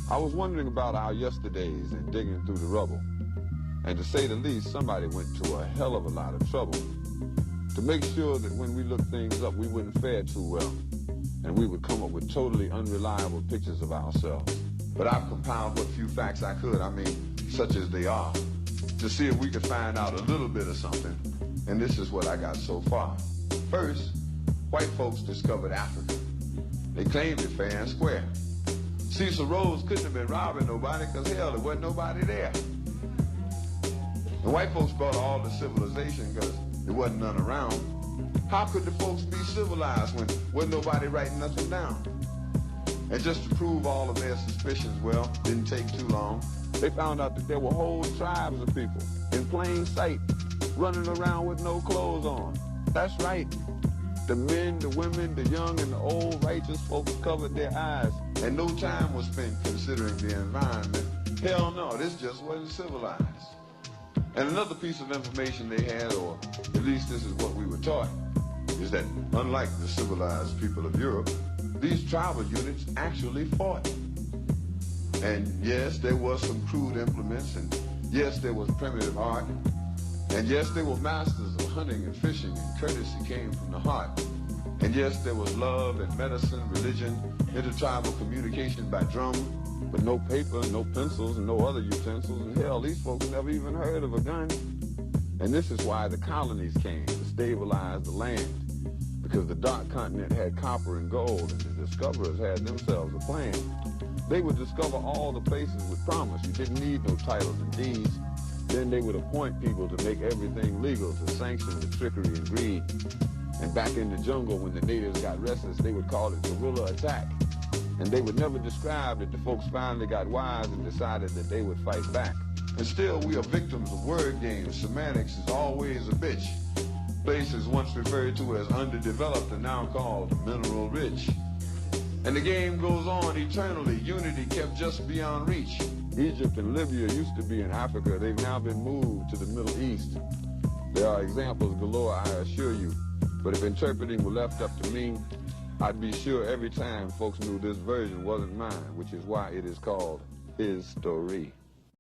I was wondering about our yesterdays and digging through the rubble. And to say the least, somebody went to a hell of a lot of trouble to make sure that when we looked things up, we wouldn't fare too well. And we would come up with totally unreliable pictures of ourselves. But I've compiled what few facts I could, such as they are, to see if we could find out a little bit of something. And this is what I got so far. First, white folks discovered Africa. They claimed it fair and square. Cecil Rhodes couldn't have been robbing nobody because, hell, there wasn't nobody there. The white folks brought all the civilization because there wasn't none around. How could the folks be civilized when wasn't nobody writing nothing down? And just to prove all of their suspicions, well, didn't take too long. They found out that there were whole tribes of people in plain sight running around with no clothes on. That's right. The men, the women, the young, and the old righteous folks covered their eyes, and no time was spent considering the environment. Hell no, this just wasn't civilized. And another piece of information they had, or at least this is what we were taught, is that unlike the civilized people of Europe, these tribal units actually fought. And yes, there was some crude implements, and yes, there was primitive art, and yes, they were masters of hunting and fishing, and courtesy came from the heart. And yes, there was love and medicine, religion, intertribal communication by drum, but no paper, no pencils, and no other utensils, and hell, these folks never even heard of a gun. And this is why the colonies came, to stabilize the land, because the dark continent had copper and gold, and the discoverers had themselves a plan. They would discover all the places with promise. You didn't need no titles and deeds. Then they would appoint people to make everything legal, to sanction the trickery and greed. And back in the jungle, when the natives got restless, they would call it guerrilla attack. And they would never describe that the folks finally got wise and decided that they would fight back. And still, we are victims of word games. Semantics is always a bitch. Places once referred to as underdeveloped are now called mineral rich. And the game goes on eternally. Unity kept just beyond reach. Egypt and Libya used to be in Africa. They've now been moved to the Middle East. There are examples galore, I assure you. But if interpreting were left up to me, I'd be sure every time folks knew this version wasn't mine, which is why it is called His Story.